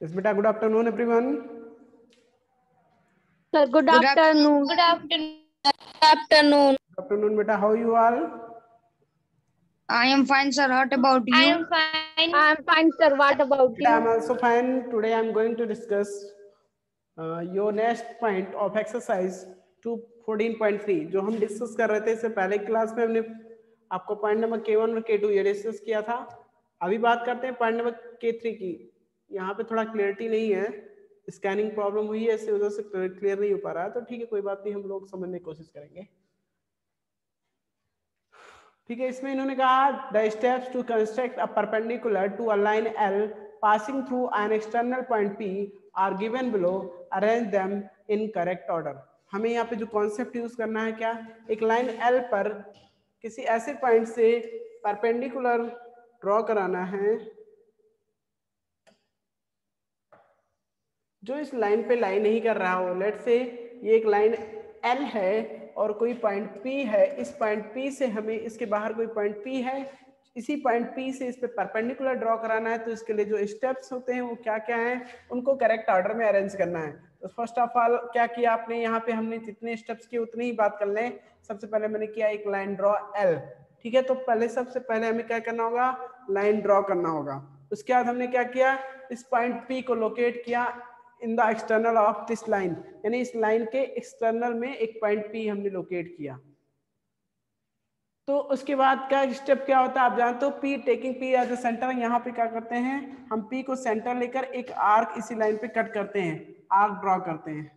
Yes, beta, good afternoon, everyone. Sir, good afternoon. Good afternoon. Good afternoon. Good afternoon, beta. How are you all? I am fine, sir. What about I you? am fine. I am fine, sir. What about Beta, I'm you? also fine. Today I'm going to discuss your next point of exercise 214.3 जो हम discuss कर रहे थे इससे पहले class में हमने आपको पॉइंट नंबर K1 और K2 ये डिस्कस किया था। अभी बात करते हैं पॉइंट नंबर K3 की। यहाँ पे थोड़ा क्लियरिटी नहीं है, स्कैनिंग प्रॉब्लम हुई है, इस वजह से क्लियर नहीं हो पा रहा है, तो ठीक है, कोई बात नहीं, हम लोग समझने की कोशिश करेंगे। ठीक है, इसमें इन्होंने कहा the steps to construct a perpendicular to a line L passing through an external point P are given below, arrange them in correct order. हमें यहाँ पे जो कॉन्सेप्ट यूज करना है क्या, एक लाइन L पर किसी ऐसे पॉइंट से परपेंडिकुलर ड्रॉ कराना है जो इस लाइन पे लाई नहीं कर रहा हो। लेट से ये एक लाइन L है और कोई पॉइंट P है, इस पॉइंट P से हमें इसके बाहर कोई पॉइंट P है, इसी पॉइंट P से इस पे परपेंडिकुलर ड्रॉ कराना है। तो इसके लिए जो स्टेप्स होते हैं वो क्या क्या हैं, उनको करेक्ट ऑर्डर में अरेंज करना है। तो फर्स्ट ऑफ ऑल क्या किया आपने, यहाँ पे हमने जितने स्टेप्स किए उतनी ही बात कर लें। सबसे पहले मैंने किया एक लाइन ड्रॉ L, ठीक है। तो पहले सबसे पहले हमें क्या करना होगा, लाइन ड्रॉ करना होगा। उसके बाद हमने क्या किया, इस पॉइंट P को लोकेट किया in the external of this line, यानी इस लाइन के एक्सटर्नल में एक पॉइंट P हमने लोकेट किया। तो उसके बाद का स्टेप क्या होता है आप जानते हो, P taking P as a centre. यहाँ पे क्या करते हैं हम, P को सेंटर लेकर एक आर्क इसी लाइन पे कट करते हैं, आर्क ड्रॉ करते हैं।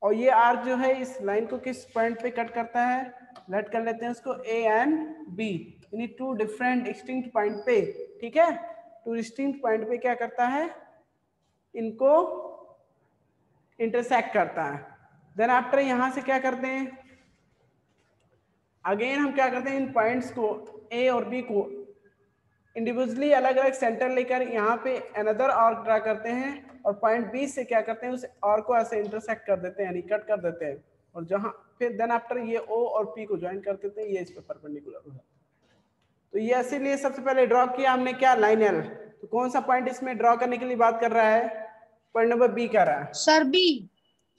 और ये आर्क जो है इस लाइन को किस पॉइंट पे कट करता है, लेट कर लेते हैं उसको A एंड B, यानी टू डिफरेंट डिस्टिंक्ट पॉइंट पे, ठीक है। टू डिस्टिंक्ट पॉइंट पे क्या करता है, इनको इंटरसेक्ट करता है। देन आफ्टर यहां से क्या करते हैं, अगेन हम क्या करते हैं, इन पॉइंट्स को ए और बी को इंडिविजुअली अलग अलग सेंटर लेकर यहाँ पे अनदर आर्क ड्रा करते हैं और पॉइंट बी से क्या करते हैं, उस आर्क को ऐसे इंटरसेक्ट कर देते हैं, यानी कट कर देते हैं। और जहां फिर देन आफ्टर ये ओ और पी को ज्वाइन कर देते हैं, ये इस पे परपेंडिकुलर हो जाता है। तो ये इसीलिए सबसे पहले ड्रॉ किया हमने क्या, लाइन एल। तो कौन सा पॉइंट इसमें ड्रॉ करने के लिए बात कर रहा है, पॉइंट नंबर बी कर रहा है। Sir B.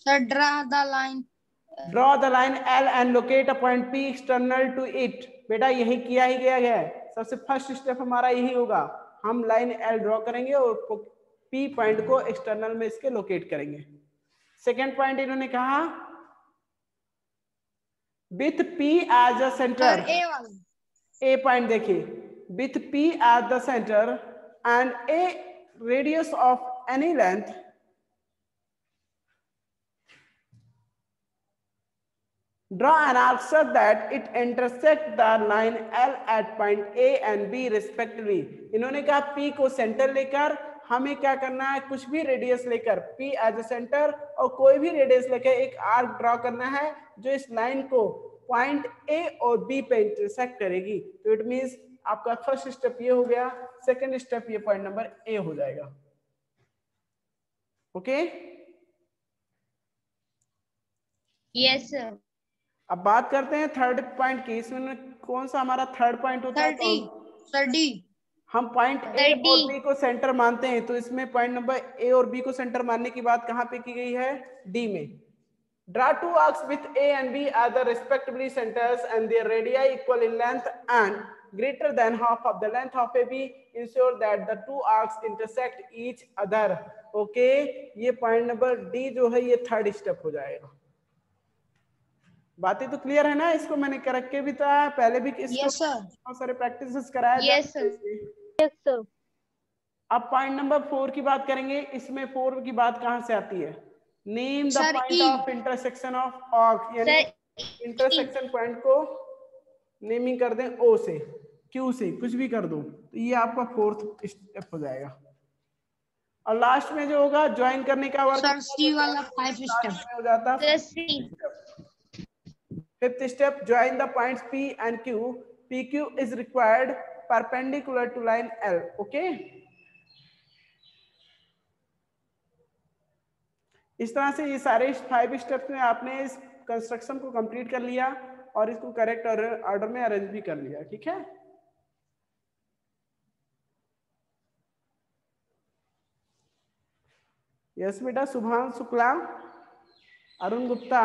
Sir, draw the line. Draw the line L and locate a point P external to it. बेटा यही किया ही गया है, सबसे फर्स्ट स्टेप हमारा यही होगा। हम लाइन L ड्रॉ करेंगे और P पॉइंट को एक्सटर्नल में इसके लोकेट करेंगे। सेकेंड पॉइंट इन्होंने कहा with P as a center. Sir A वाला. ए पॉइंट देखिए, with P at the center and a radius of any length draw an arc so that it intersect the line L at point A and B respectively। इन्होंने कहा P को centre लेकर हमें क्या करना है, कुछ भी रेडियस लेकर P एज अ सेंटर और कोई भी रेडियस लेकर एक आर्क ड्रॉ करना है जो इस लाइन को पॉइंट A और B पे इंटरसेक्ट करेगी। तो इट मींस आपका फर्स्ट स्टेप ये हो गया, सेकंड स्टेप ये पॉइंट नंबर A हो जाएगा। Okay Yes, sir. अब बात करते हैं थर्ड पॉइंट की। इसमें कौन सा हमारा थर्ड पॉइंट होता है, Sir D. Sir D. हम पॉइंट ए Sir और D. बी को सेंटर मानते हैं। तो इसमें पॉइंट नंबर ए और बी को सेंटर मानने की बात कहां पे की गई है, डी में। Draw two arcs with A and B as the respectively centers and their radii equal in length and greater than half of the length of AB, ensure that the two arcs intersect each other। Okay ये point number D जो है ये third step हो जाएगा। बातें तो clear है ना, इसको मैंने करेक्ट के भी था पहले भी, इसको Yes, sir. बहुत सारे प्रैक्टिस कराया Yes, जाता है sir. इसमें। Yes, sir. अब पॉइंट नंबर 4 की बात करेंगे। इसमें 4 की बात कहां से आती है, name the Sir point E. Of intersection of arc, यानी Sir इंटरसेक्शन पॉइंट को नेमिंग कर दें ओ से, क्यू से, कुछ भी कर दो। तो ये आपका फोर्थ स्टेप हो जाएगा। और लास्ट में जो होगा ज्वाइन करने का वर्क Sir C वाला 5 step. में हो जाता है। Sir C. Fifth step, join the points P and Q. PQ is required perpendicular to line L. Okay. इस तरह से ये सारे 5 स्टेप्स में आपने इस कंस्ट्रक्शन को कंप्लीट कर लिया और इसको करेक्ट ऑर्डर में अरेंज भी कर लिया, ठीक है। यस बेटा, शुभांशु शुक्ला, अरुण गुप्ता,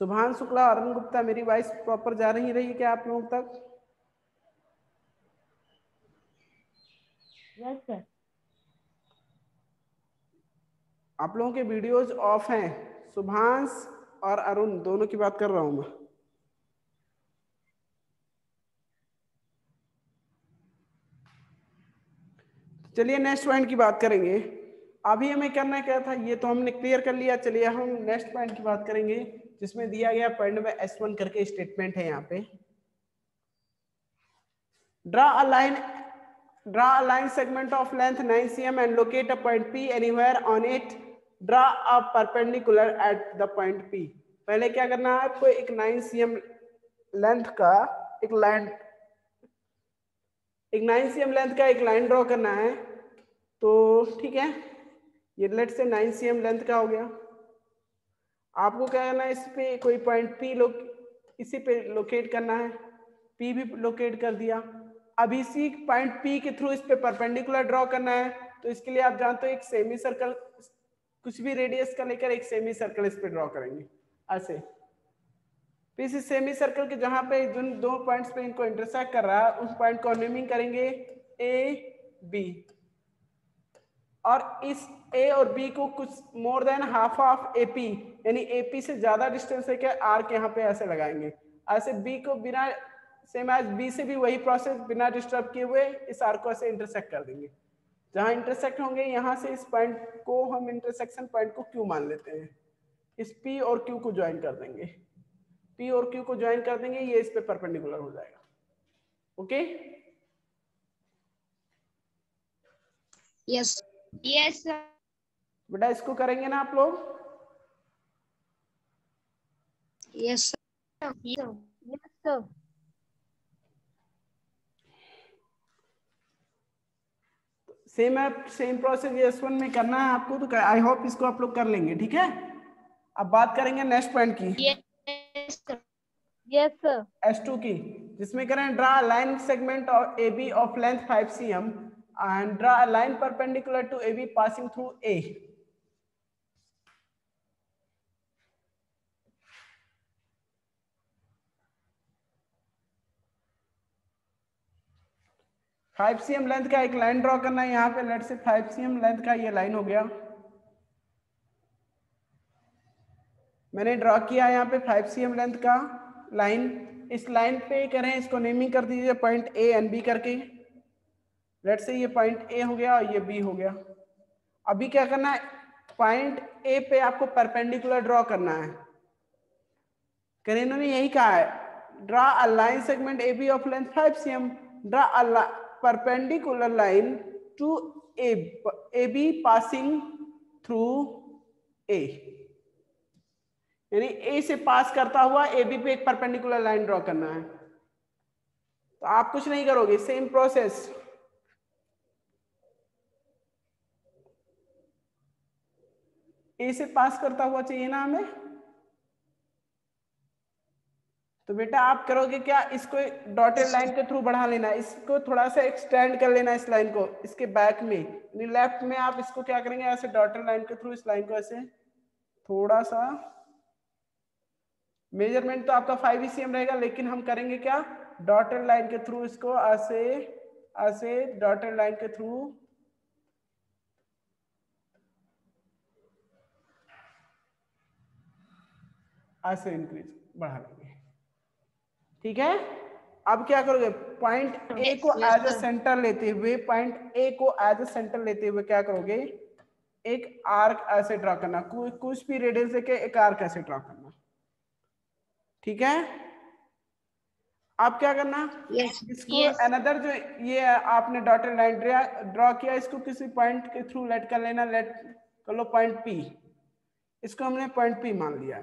शुभांशु शुक्ला, अरुण गुप्ता, मेरी वॉइस प्रॉपर जा रही क्या आप लोगों तक? Yes sir. आप लोगों के वीडियोज ऑफ हैं। शुभांश और अरुण दोनों की बात कर रहा हूं मैं। चलिए नेक्स्ट पॉइंट की बात करेंगे। अभी हमें करना क्या था, ये तो हमने क्लियर कर लिया। चलिए हम नेक्स्ट पॉइंट की बात करेंगे, जिसमें दिया गया पॉइंट में S1 करके स्टेटमेंट है। यहाँ पे draw a line segment of length 9 cm and locate a point P anywhere on it. Draw a perpendicular at the point P। पहले क्या करना है आपको, एक 9 cm लेंथ का एक लाइन ड्रॉ करना है। तो ठीक है, ये लेट से 9 cm लेंथ का हो गया। आपको क्या करना है, इस पे कोई पॉइंट P इसी पे लोकेट करना है। P भी लोकेट कर दिया। अब इसी पॉइंट P के थ्रू इस पे परपेंडिकुलर ड्रॉ करना है। तो इसके लिए आप जानते हो एक सेमी सर्कल, कुछ भी रेडियस का लेकर एक सेमी सर्कल इस पे ड्रॉ करेंगे ऐसे। फिर इस सेमी सर्कल के जहां पे दो पॉइंट्स पे इनको इंटरसेक्ट कर रहा है, उस पॉइंट को नेमिंग करेंगे A, B। और इस A और B को कुछ मोर देन हाफ ऑफ AP, यानी AP से ज्यादा डिस्टेंस है क्या, आर्क यहाँ पे ऐसे लगाएंगे। ऐसे B को बिना, सेम एज B से भी वही प्रोसेस, बिना डिस्टर्ब किए हुए इस आर्क को ऐसे इंटरसेक्ट कर देंगे। जहां इंटरसेक्ट होंगे यहां से इस पॉइंट को हम इंटरसेक्शन पॉइंट को Q मान लेते हैं। इस P और Q को ज्वाइन कर देंगे। P और Q को ज्वाइन कर देंगे, ये इस पे परपेंडिकुलर हो जाएगा। Okay yes yes sir. बेटा, इसको करेंगे ना आप लोग? Yes yes sir. Same process S1 में करना है आपको। तो आई होप इसको आप लोग कर लेंगे। ठीक है, अब बात करेंगे नेक्स्ट पॉइंट की, yes sir. Yes sir. S2 की, जिसमें करें draw line segment of AB of length 5 cm and draw a line perpendicular to AB passing through A। Five cm length का एक लाइन ड्रॉ करना है। यहाँ पे लेट से 5 cm लेंथ का ये लाइन हो गया। मैंने ड्रॉ किया यहाँ पे 5 cm लेंथ का लाइन। इस लाइन पे करें, इसको नेमिंग कर दीजिए पॉइंट A एंड B करके। लेट से ये पॉइंट A हो गया और ये B हो गया। अभी क्या करना है, पॉइंट A पे आपको परपेंडिकुलर ड्रॉ करना है। करें, इन्होंने यही कहा है, draw a line segment AB of length 5 cm, draw a perpendicular line to AB passing through A। यानी A से पास करता हुआ AB पे एक परपेंडिकुलर लाइन ड्रॉ करना है। तो आप कुछ नहीं करोगे, सेम प्रोसेस। A से पास करता हुआ चाहिए ना हमें, तो बेटा आप करोगे क्या, इसको डॉटेड लाइन के थ्रू बढ़ा लेना, इसको थोड़ा सा एक्सटेंड कर लेना, इस लाइन को इसके बैक में, लेफ्ट में आप इसको क्या करेंगे, ऐसे डॉटेड लाइन के थ्रू इस लाइन को ऐसे थोड़ा सा, मेजरमेंट तो आपका 5 cm रहेगा, लेकिन हम करेंगे क्या, डॉटेड लाइन के थ्रू इसको ऐसे ऐसे डॉटेड लाइन के थ्रू ऐसे इंक्रीज बढ़ा लेंगे। ठीक है, अब क्या करोगे, पॉइंट ए को एज अ सेंटर लेते हुए, क्या करोगे, एक आर्क ऐसे ड्रॉ करना, कुछ भी रेडियस लेके एक आर्क ऐसे ड्रॉ करना। ठीक है, अब क्या करना, इसको अनदर जो ये आपने डॉटेड लाइन ड्रॉ किया, इसको किसी पॉइंट के थ्रू लेट कर लेना, लेट कर लो पॉइंट P, इसको हमने पॉइंट P मान लिया।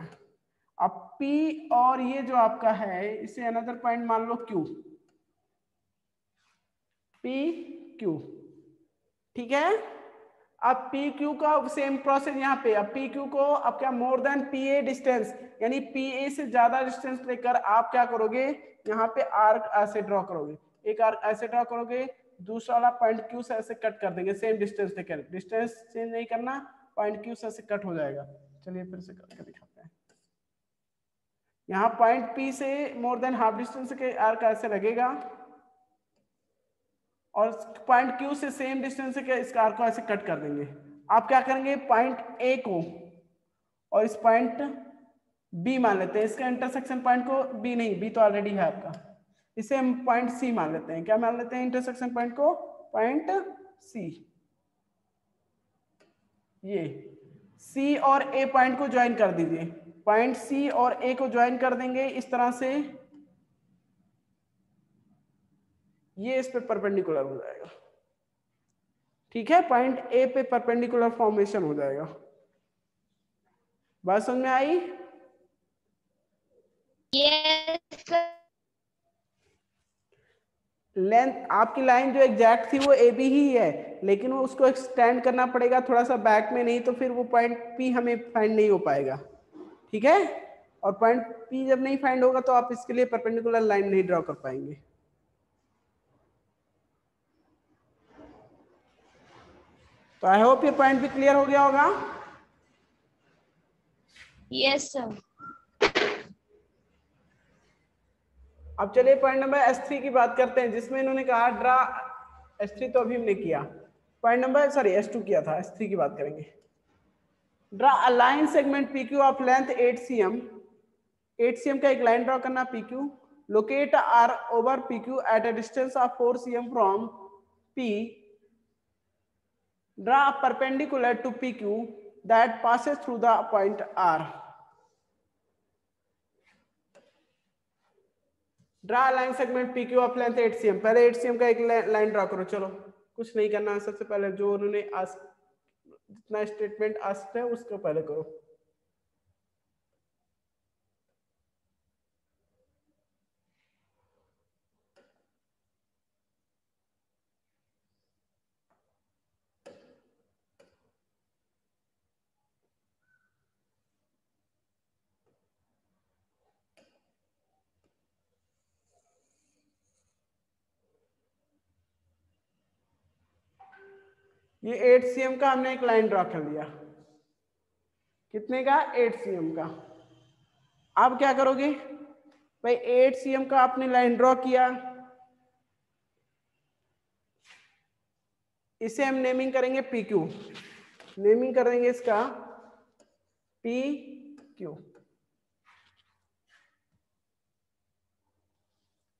अब P और ये जो आपका है, इसे अनदर पॉइंट मान लो Q, PQ। ठीक है, अब PQ का सेम प्रोसेस यहाँ पे, अब PQ को अब क्या, मोर देन PA डिस्टेंस, यानी PA से ज्यादा डिस्टेंस लेकर आप क्या करोगे, यहाँ पे आर्क ऐसे ड्रॉ करोगे, एक आर्क ऐसे ड्रॉ करोगे, दूसरा वाला पॉइंट क्यू से ऐसे कट कर देंगे, सेम डिस्टेंस लेकर, डिस्टेंस चेंज नहीं करना, पॉइंट क्यू से ऐसे कट हो जाएगा। चलिए फिर से करके दिखाते हैं। यहाँ पॉइंट पी से मोर देन हाफ डिस्टेंस के आर्क ऐसे लगेगा और पॉइंट क्यू से सेम डिस्टेंस के इस आर्क को ऐसे कट कर देंगे। आप क्या करेंगे, पॉइंट ए को और इस पॉइंट बी मान लेते हैं, इसका इंटरसेक्शन पॉइंट को बी नहीं, बी तो ऑलरेडी है आपका, इसे हम पॉइंट सी मान लेते हैं। क्या मान लेते हैं इंटरसेक्शन पॉइंट को? Point C. ये सी और ए पॉइंट को ज्वाइन कर दीजिए, पॉइंट सी और ए को ज्वाइन कर देंगे इस तरह से, ये इस पे परपेंडिकुलर हो जाएगा। ठीक है, पॉइंट ए पे परपेंडिकुलर फॉर्मेशन हो जाएगा। बात समझ में आई? Yes sir. लेंथ आपकी लाइन जो एग्जैक्ट थी वो ए बी ही है, लेकिन वो उसको एक्सटेंड करना पड़ेगा थोड़ा सा बैक में, नहीं तो फिर वो पॉइंट पी हमें फाइंड नहीं हो पाएगा। ठीक है, और पॉइंट पी जब नहीं फाइंड होगा तो आप इसके लिए परपेंडिकुलर लाइन नहीं ड्रॉ कर पाएंगे। तो आई होप ये पॉइंट भी क्लियर हो गया होगा। Yes sir. अब चलिए पॉइंट नंबर S3 की बात करते हैं, जिसमें इन्होंने कहा ड्रा, S3 तो अभी हमने किया, पॉइंट नंबर S2 किया था, S3 की बात करेंगे। Draw a line segment PQ of length 8 cm, 8 cm का एक लाइन ड्रॉ करना PQ, locate R over PQ at a distance of 4 cm from P, draw a perpendicular to PQ that passes through the point R। Draw line segment PQ of length 8 cm, पहले 8 cm का एक line draw करो। चलो कुछ नहीं करना, सबसे पहले जो उन्होंने जितना स्टेटमेंट आस्क्ड है उसको पहले करो। ये 8 cm का हमने एक लाइन ड्रॉ कर लिया, कितने का? 8 cm का। अब क्या करोगे भाई, 8 cm का आपने लाइन ड्रॉ किया, इसे हम नेमिंग करेंगे PQ, नेमिंग करेंगे इसका PQ।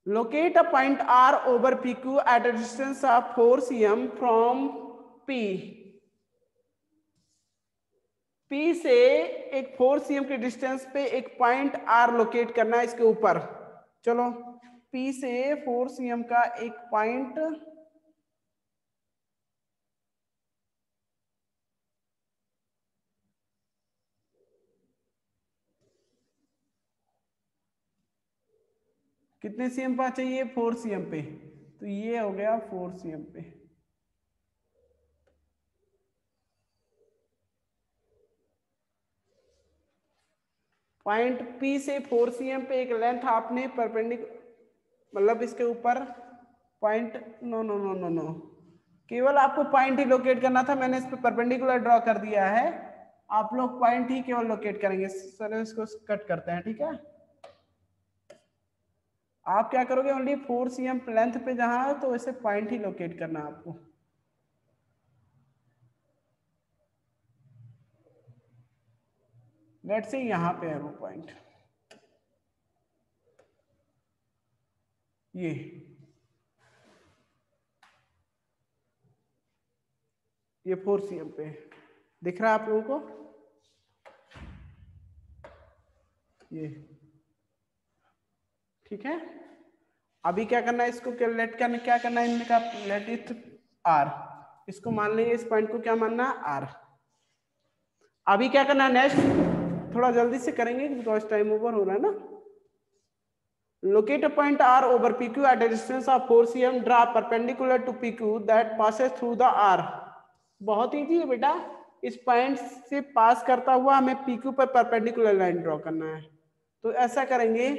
Locate a point R over PQ at a distance of 4 cm from P, P से एक 4 cm के डिस्टेंस पे एक पॉइंट R लोकेट करना है इसके ऊपर। चलो P से 4 cm का एक पॉइंट कितने cm पर चाहिए? 4 cm पे, तो ये हो गया 4 cm पे। पॉइंट P से 4 cm पे एक लेंथ आपने परपेंडिकुलर, मतलब इसके ऊपर point, no no no no no, केवल आपको पॉइंट ही लोकेट करना था, मैंने इस पे परपेंडिकुलर ड्रॉ कर दिया है, आप लोग पॉइंट ही केवल लोकेट करेंगे। चलो इसको कट करते हैं, ठीक है। आप क्या करोगे, ओनली 4 cm लेंथ पे जहां है तो इसे पॉइंट ही लोकेट करना है आपको। लेट्स से यहां पे है वो पॉइंट, ये 4 cm पे दिख रहा है आप लोगों को, ये ठीक है। अभी क्या करना है, इसको लेट करना, क्या करना है इनका, लेट इट R, इसको मान लेंगे, इस पॉइंट को क्या मानना है? R। अभी क्या करना है नेक्स्ट, थोड़ा जल्दी से करेंगे बिकॉज टाइम ओवर हो रहा है ना। Locate a point R over PQ at a distance of 4 cm, draw perpendicular to PQ that passes through the R। बहुत इजी है बेटा, इस पॉइंट से पास करता हुआ हमें PQ पर परपेंडिकुलर लाइन ड्रॉ करना है। तो ऐसा करेंगे,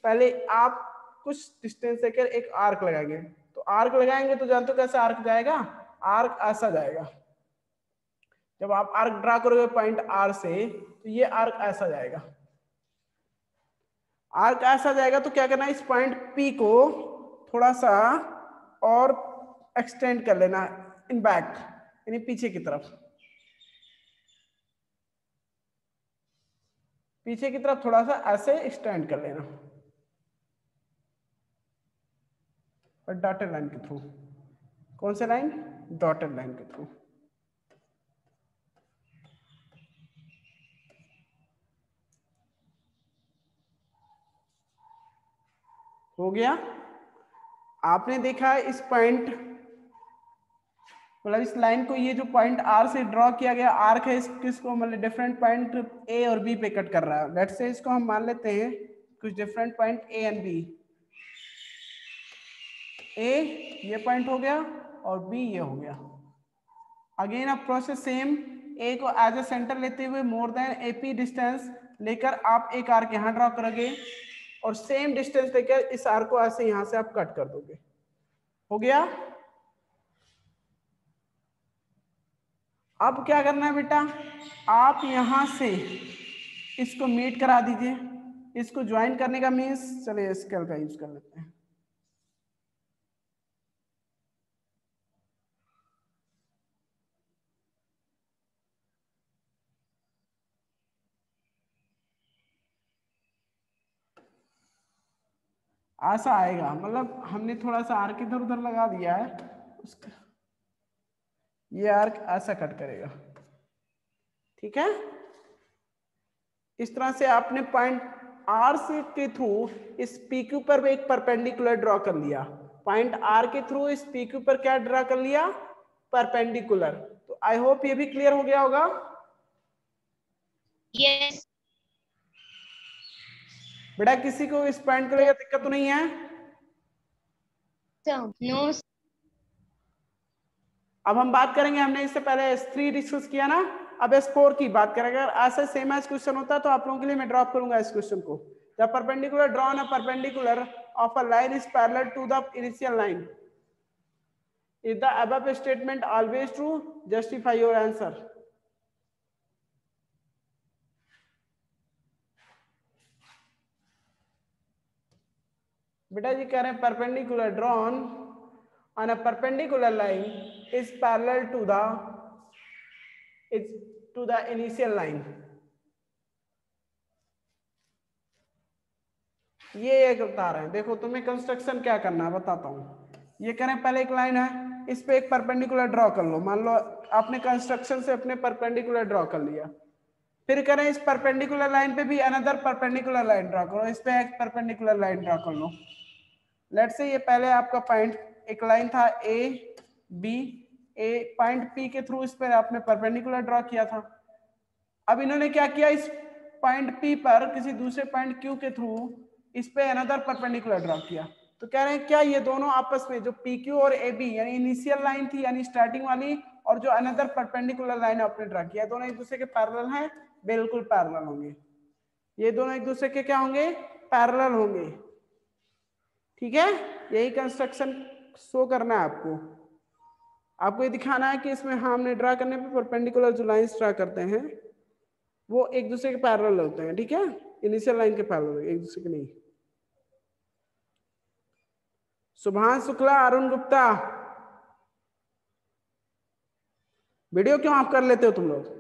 पहले आप कुछ डिस्टेंस लेकर एक आर्क लगाएंगे, तो आर्क लगाएंगे तो जानते हो कैसे आर्क जाएगा, आर्क ऐसा जाएगा। जब आप आर्क ड्रा करोगे पॉइंट आर से तो ये आर्क ऐसा जाएगा। आर्क ऐसा जाएगा तो क्या करना है, इस पॉइंट पी को थोड़ा सा और एक्सटेंड कर लेना इन बैक, यानी पीछे की तरफ, पीछे की तरफ थोड़ा सा ऐसे एक्सटेंड कर लेना और डॉटेड लाइन के थ्रू। कौन से लाइन, डॉटेड लाइन के थ्रू। हो गया। आपने देखा इस पॉइंट, मतलब इस लाइन को, ये जो पॉइंट आर से ड्रॉ किया गया आर्क है, किसको मतलब डिफरेंट पॉइंट ए और बी पे कट कर रहा है। लेट्स से इसको हम मान लेते हैं कुछ different point A and B. A ये पॉइंट हो गया और बी ये हो गया। अगेन अब प्रोसेस सेम, ए को एज ए सेंटर लेते हुए मोर देन एपी डिस्टेंस लेकर आप एक आर्क यहाँ ड्रॉ करोगे और सेम डिस्टेंस लेकर इस आर्क को ऐसे यहाँ से आप कट कर दोगे। हो गया। अब क्या करना है बेटा, आप यहां से इसको मीट करा दीजिए। इसको ज्वाइन करने का मीन्स, चलिए स्केल का यूज कर लेते हैं। ऐसा आएगा, मतलब हमने थोड़ा सा आर्क इधर उधर लगा दिया है, उसका ये आर्क ऐसा कट करेगा। ठीक है, इस तरह से आपने पॉइंट आर से के थ्रू इस पीक्यू पर एक परपेंडिकुलर ड्रॉ कर लिया। पॉइंट आर के थ्रू इस पीक्यू पर क्या ड्रॉ कर लिया, परपेंडिकुलर। तो आई होप ये भी क्लियर हो गया होगा। यस बेटा किसी को इस पॉइंट को लेकर दिक्कत तो नहीं है? नो। अब हम बात करेंगे, हमने इससे पहले S3 डिस्कस किया ना, अब S4 की बात करेंगे। अगर ऐसा सेम एज क्वेश्चन होता तो आप लोगों के लिए मैं ड्रॉप करूंगा इस क्वेश्चन को। The perpendicular drawn a perpendicular of a line is parallel to the initial line. Is the above statement always true? Justify your answer. बेटा जी कह रहे हैं perpendicular drawn on a perpendicular line is parallel to the initial line. ये एक बता रहे हैं, देखो तुम्हें कंस्ट्रक्शन क्या करना है बताता हूं। ये करें, पहले एक लाइन है, इस पे एक परपेंडिकुलर ड्रॉ कर लो। मान लो आपने कंस्ट्रक्शन से अपने परपेंडिकुलर ड्रॉ कर लिया, फिर करें इस परपेंडिकुलर लाइन पे भी अनदर परपेंडिकुलर लाइन ड्रॉ करो, इस पे एक परपेंडिकुलर लाइन ड्रॉ कर लो। लेट्स से ये पहले आपका पॉइंट एक लाइन था A B, a point P के थ्रू इस पर आपने परपेंडिकुलर ड्रॉ किया था। अब इन्होंने क्या किया, इस पॉइंट पी पर किसी दूसरे पॉइंट क्यू के थ्रू इस पे अनदर परपेंडिकुलर ड्रॉ किया। तो कह रहे हैं क्या ये दोनों आपस में, जो पी क्यू और ए बी यानी इनिशियल लाइन थी यानी स्टार्टिंग वाली, और जो अनदर परपेंडिकुलर लाइन आपने ड्रॉ किया, दोनों एक दूसरे के पैरेलल हैं? बिल्कुल पैरेलल होंगे। ये दोनों एक दूसरे के क्या होंगे, पैरेलल होंगे। ठीक है, यही कंस्ट्रक्शन शो करना है आपको। आपको ये दिखाना है कि इसमें हमने ड्रा करने पे परपेंडिकुलर जो लाइंस ड्रा करते हैं वो एक दूसरे के पैरेलल होते हैं। ठीक है, इनिशियल लाइन के पैरेलल, एक दूसरे के नहीं। सुभाष शुक्ला, अरुण गुप्ता, वीडियो क्यों ऑफ कर लेते हो तुम लोग?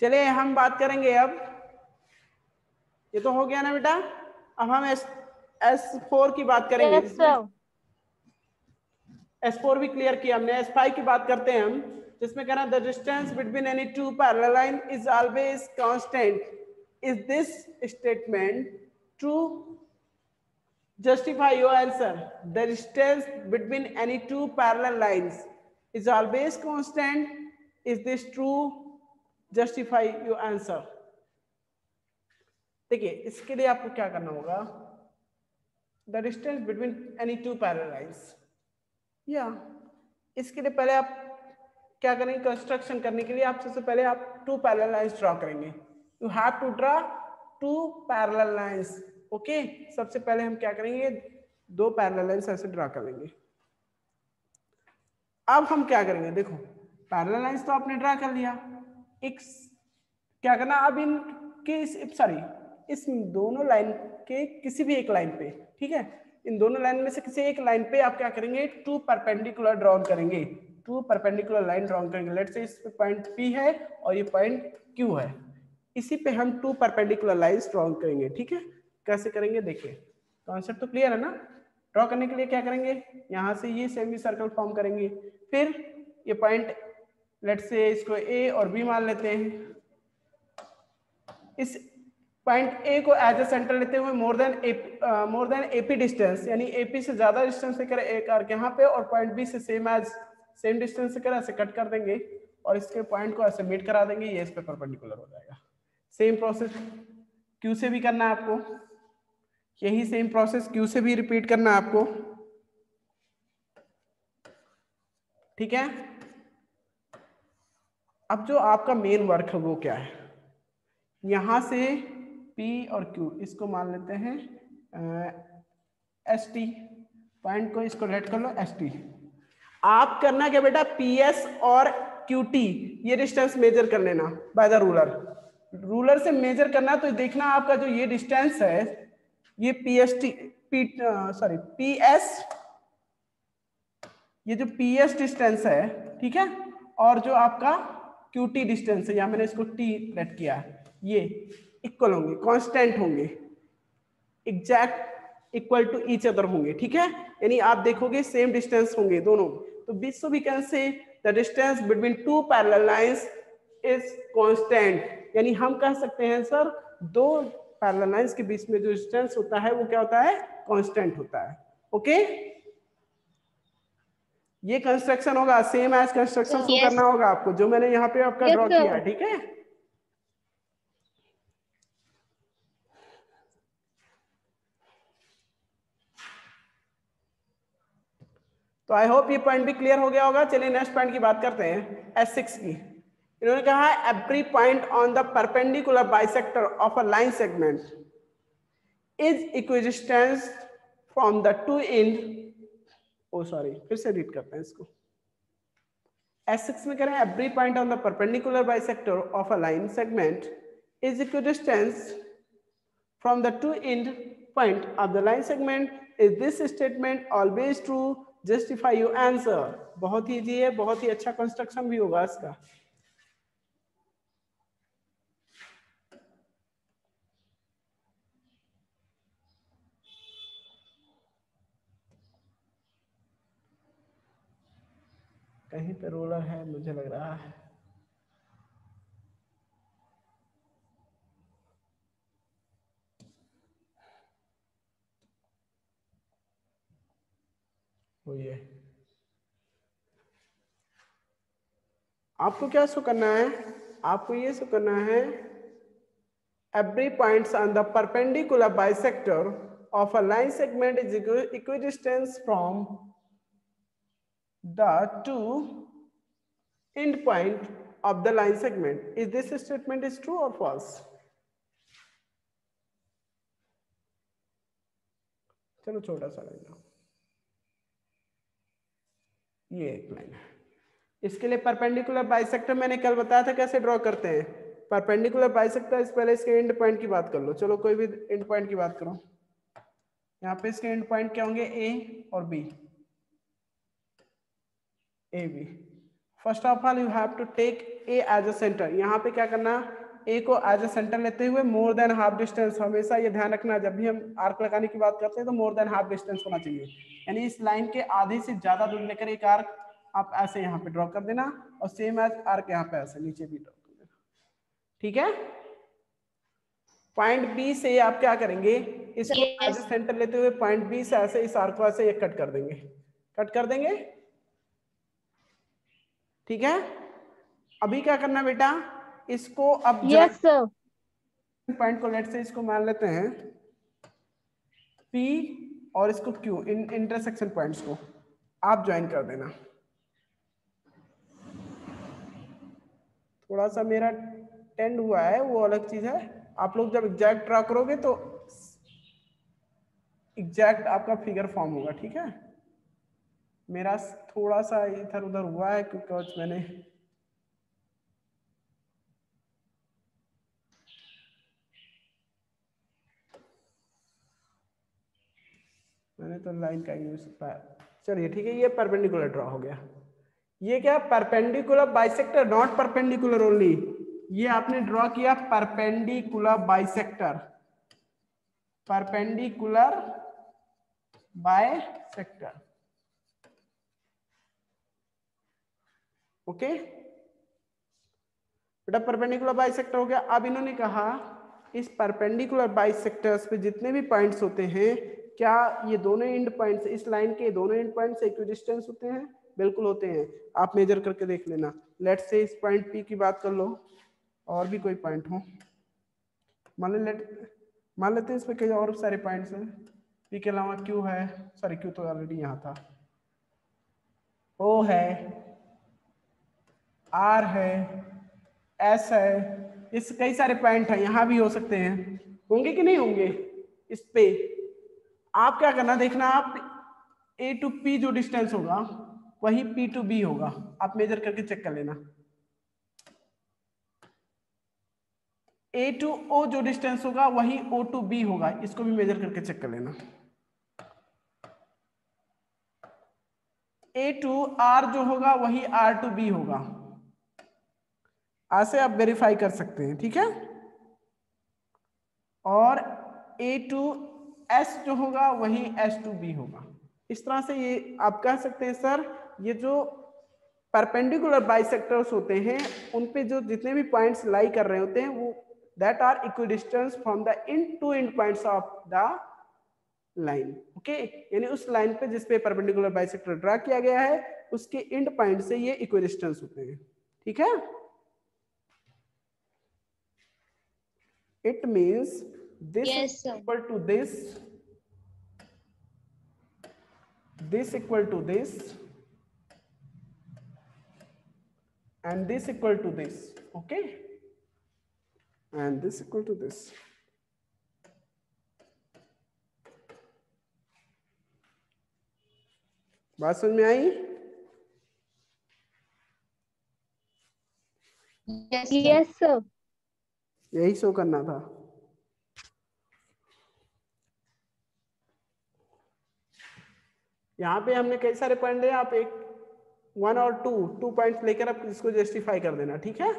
चलिए हम बात करेंगे अब, ये तो हो गया ना बेटा। अब हम S4 की बात करेंगे। Yes sir. S4 भी क्लियर किया हमने। S5 की बात करते हैं हम, जिसमें कहना the distance between any two parallel line is always constant. Is this statement true? Justify your answer. The distance between any two parallel lines is always constant. Is this true? Justify your answer. देखिए इसके लिए आपको क्या करना होगा, the distance between any two parallel lines. या इसके लिए पहले आप क्या करेंगे, कंस्ट्रक्शन करने के लिए आप सबसे पहले आप टू पैरेलल लाइंस ड्रॉ करेंगे। You have to draw two parallel lines. Okay, सबसे पहले हम क्या करेंगे, दो पैरेलल लाइंस ऐसे ड्रॉ कर लेंगे। अब हम क्या करेंगे, देखो पैरेलल लाइंस तो आपने ड्रॉ कर लिया, एक क्या करना, अब इनके इस दोनों लाइन के किसी भी एक लाइन पे, ठीक है, इन दोनों लाइन में से किसी एक लाइन पे आप क्या करेंगे, टू परपेंडिकुलर ड्रॉ करेंगे, टू परपेंडिकुलर लाइन ड्रॉ करेंगे। लेट्स से इस पे पॉइंट P है और ये पॉइंट Q है, इसी पे हम टू परपेंडिकुलर लाइंस ड्रॉ करेंगे। ठीक है, कैसे करेंगे देखिए, कॉन्सेप्ट तो क्लियर है ना। ड्रॉ करने के लिए क्या करेंगे, यहाँ से ये सेमी सर्कल फॉर्म करेंगे, फिर ये पॉइंट लेट्स से इसको A और B मान लेते हैं। इस पॉइंट A को एज ए सेंटर लेते हुए मोर देन AP डिस्टेंस, यानी AP से ज्यादा डिस्टेंस लेकर एक आर्क यहाँ पे, और पॉइंट B से सेम डिस्टेंस से कर ऐसे कट कर देंगे और इसके पॉइंट को ऐसे मीट करा देंगे, ये इस पे परपेंडिकुलर हो जाएगा। सेम प्रोसेस Q से भी करना है आपको, यही सेम प्रोसेस Q से भी रिपीट करना है आपको। ठीक है, अब जो आपका मेन वर्क है वो क्या है, यहां से P और Q इसको मान लेते हैं ST, पॉइंट को इसको लेट कर लो ST। आप करना क्या बेटा, PS और QT ये डिस्टेंस मेजर कर लेना बाय द रूलर से मेजर करना। तो देखना आपका जो ये डिस्टेंस है ये PS, ये जो PS डिस्टेंस है, ठीक है, और जो आपका QT डिस्टेंस है, यहाँ मैंने इसको T लेट किया है, ये इक्वल होंगे, कांस्टेंट होंगे, exact equal to each other होंगे। ठीक है, यानी आप देखोगे सेम डिस्टेंस होंगे दोनों। तो so we can say the distance between two parallel lines is constant, यानी हम कह सकते हैं सर दो पैरेलल लाइंस के बीच में जो डिस्टेंस होता है वो क्या होता है, कांस्टेंट होता है। ओके, ये कंस्ट्रक्शन होगा सेम एज कंस्ट्रक्शन शो करना होगा आपको, जो मैंने यहाँ पे आपका ड्रॉ किया है। ठीक है, तो आई होप ये पॉइंट भी क्लियर हो गया होगा। चलिए नेक्स्ट पॉइंट की बात करते हैं, S6 की। इन्होंने कहा है every point on the perpendicular bisector of a line segment is equidistance from the two and, फिर से रीड करते हैं इसको। S6 में कह रहे हैं every point on the perpendicular bisector of a line segment is equidistance from the two and point of the line segment. Is this statement always true? Justify your answer. बहुत ही easy है, बहुत ही अच्छा construction भी होगा इसका। कहीं पे roller है मुझे लग रहा है, वो ये आपको क्या शो करना है, आपको ये शो करना है every points on the perpendicular bisector of a line segment is equidistant from the two end point of the line segment. Is this statement is true or false? चलो छोटा सा लाइन, ये एक लाइन है, इसके लिए परपेंडिकुलर बाइसेक्टर मैंने कल बताया था कैसे ड्रॉ करते हैं। परपेंडिकुलर बाइसेक्टर इस पहले इसके एंड पॉइंट की बात कर लो। चलो कोई भी एंड पॉइंट की बात करो, यहाँ पे इसके एंड पॉइंट क्या होंगे, A और B, AB। First of all you have to take A as a centre. यहाँ पे क्या करना, A को एज अ सेंटर लेते हुए मोर देन हाफ डिस्टेंस, हमेशा ये ध्यान रखना जब भी हम आर्क लगाने की बात करते हैं तो मोर देन हाफ डिस्टेंस होना चाहिए, यानी इस लाइन के आधे से ज्यादा दूर लेकर एक आर्क आप ऐसे यहाँ पे ड्रॉ कर देना, और सेम एज आर्क यहाँ पे ऐसे नीचे भी ड्रॉ कर देना। ठीक है, पॉइंट B से आप क्या करेंगे, इसको एज अ सेंटर लेते हुए पॉइंट B से ऐसे इस आर्क को ऐसे कट कर देंगे, कट कर देंगे। ठीक है, अभी क्या करना बेटा, इसको अब यस सर। पॉइंट को लेट से इसको मान लेते हैं P और इसको Q, इन इंटरसेक्शन पॉइंट्स को आप ज्वाइन कर देना। थोड़ा सा मेरा टेंड हुआ है वो अलग चीज है, आप लोग जब एग्जैक्ट ड्रा करोगे तो एग्जैक्ट आपका फिगर फॉर्म होगा, ठीक है। मेरा थोड़ा सा इधर उधर हुआ है क्योंकि मैंने तो लाइन का यूज किया। चलिए ठीक है, ये परपेंडिकुलर ड्रॉ हो गया। ये क्या perpendicular bisector, not perpendicular only. ये आपने ड्रॉ किया perpendicular bisector, perpendicular bisector, okay. बेटा परपेंडिकुलर बाइसेक्टर हो गया। अब इन्होंने कहा इस परपेंडिकुलर बाइसेक्टर्स पे जितने भी पॉइंट्स होते हैं, क्या ये दोनों एंड पॉइंट्स, इस लाइन के दोनों एंड पॉइंट्स इक्विडिस्टेंस होते हैं? बिल्कुल होते हैं, आप मेजर करके देख लेना। लेट्स से इस पॉइंट पी की बात कर लो, और भी कोई पॉइंट हो, मान लेते हैं इस पे कई और सारे पॉइंट्स हैं। पी के अलावा क्यू है, सॉरी क्यू तो ऑलरेडी यहाँ था, ओ है, आर है, एस है, इस कई सारे पॉइंट हैं, यहाँ भी हो सकते हैं, होंगे कि नहीं होंगे? इस पे आप क्या करना, देखना आप ए टू पी जो डिस्टेंस होगा वही पी टू बी होगा, आप मेजर करके चेक कर लेना। ए टू ओ जो डिस्टेंस होगा वही ओ टू बी होगा, इसको भी मेजर करके चेक कर लेना। ए टू आर जो होगा वही आर टू बी होगा, ऐसे आप वेरीफाई कर सकते हैं, ठीक है। और ए टू एस जो होगा वही एस टू बी होगा। इस तरह से ये आप कह सकते हैं सर ये जो परपेंडिकुलर बाइसेक्टर्स होते हैं उन पे जो जितने भी पॉइंट्स लाई कर रहे होते हैं वो that are equidistance from the end two end points of the line, okay. यानी उस लाइन पे जिस पे परपेंडिकुलर बाइसेक्टर ड्रा किया गया है उसके एंड पॉइंट से ये इक्विडिस्टेंस होते हैं, ठीक है। It means this Yes, is sir. Equal to this, this equal to this, and this equal to this, okay, and this equal to this. बात समझ में आई? Yes, sir. Yes, sir. यही शो करना था। यहाँ पे हमने कई सारे पॉइंट दिए, आप एक 1 और 2 पॉइंट्स लेकर आप इसको जस्टिफाई कर देना, ठीक है।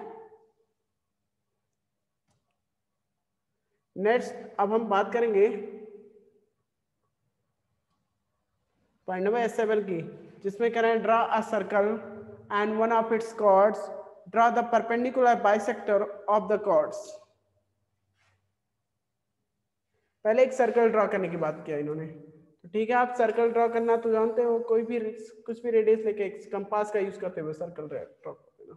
नेक्स्ट अब हम बात करेंगे पॉइंट नंबर 7 की, जिसमें कह रहे हैं draw a circle and one of its chords, draw the perpendicular bisector of the chords. पहले एक सर्कल ड्रा करने की बात किया इन्होंने, तो ठीक है आप सर्कल ड्रॉ करना तो जानते हो, कोई भी कुछ भी रेडियस लेके कंपास का यूज करते हुए सर्कल ड्रॉ कर देना।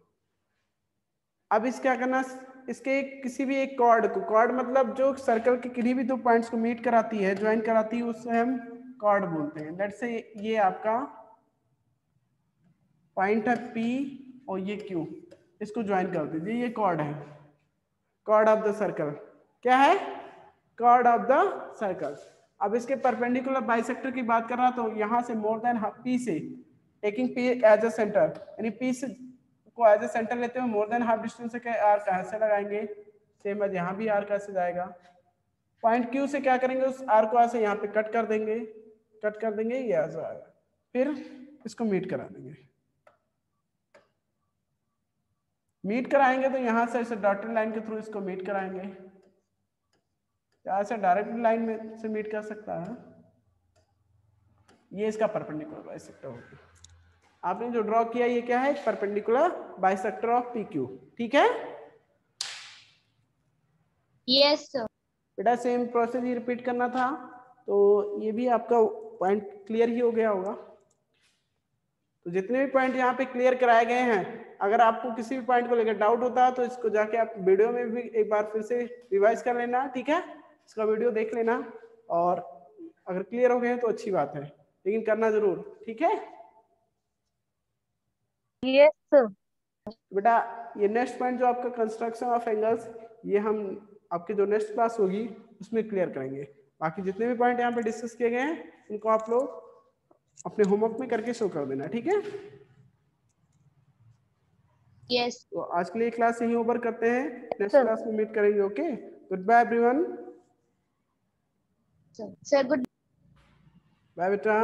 अब इस क्या करना, इसके किसी भी एक कॉर्ड को, कॉर्ड मतलब जो सर्कल के किसी भी दो पॉइंट्स को मीट कराती है, ज्वाइन कराती है, उससे हम कॉर्ड बोलते हैं। लेट्स से ये आपका पॉइंट है P और ये Q, इसको ज्वाइन कर दीजिए, ये कॉर्ड है, कॉर्ड ऑफ द सर्कल। क्या है? Chord of the circle. अब इसके परपेंडिकुलर बाइसेक्टर की बात कर रहा तो यहां से मोर देन P से taking P as a centre, यानी P से को एज अ सेंटर लेते हुए मोर देन हाफ डिस्टेंस से आर कैसे लगाएंगे, सेम एज यहाँ भी आर कैसे जाएगा। पॉइंट Q से क्या करेंगे, उस आर को ऐसे यहाँ पे कट कर देंगे, ये ऐसा आएगा, फिर इसको मीट करा देंगे। मीट कराएंगे तो यहाँ से ऐसे डॉटेड लाइन के थ्रू इसको मीट कराएंगे, या ऐसे डायरेक्ट लाइन में से मीट कर सकता है। ये इसका परपेंडिकुलर बाइसेक्टर होगा। आपने जो ड्रॉ किया ये क्या है, परपेंडिकुलर बाइसेक्टर ऑफ PQ, ठीक है। Yes, sir. बेटा सेम प्रोसेस ही रिपीट करना था, तो ये भी आपका पॉइंट क्लियर ही हो गया होगा। तो जितने भी पॉइंट यहाँ पे क्लियर कराए गए हैं, अगर आपको किसी भी पॉइंट को लेकर डाउट होता है तो इसको जाके आप वीडियो में भी एक बार फिर से रिवाइज कर लेना, ठीक है। इसका वीडियो देख लेना और अगर क्लियर हो गए तो अच्छी बात है, लेकिन करना जरूर, ठीक है Yes, sir. बेटा। ये नेक्स्ट पॉइंट जो आपका कंस्ट्रक्शन ऑफ एंगल्स, ये हम आपकी जो नेक्स्ट क्लास होगी उसमें क्लियर करेंगे। बाकी जितने भी पॉइंट यहाँ पे डिस्कस किए गए हैं इनको आप लोग अपने होमवर्क में करके शो कर देना, ठीक है। Yes, तो आज के लिए क्लास यहीं ओवर करते हैं, नेक्स्ट sir. क्लास में मीट करेंगे। Okay, good bye everyone, Sir, good bye बेटा।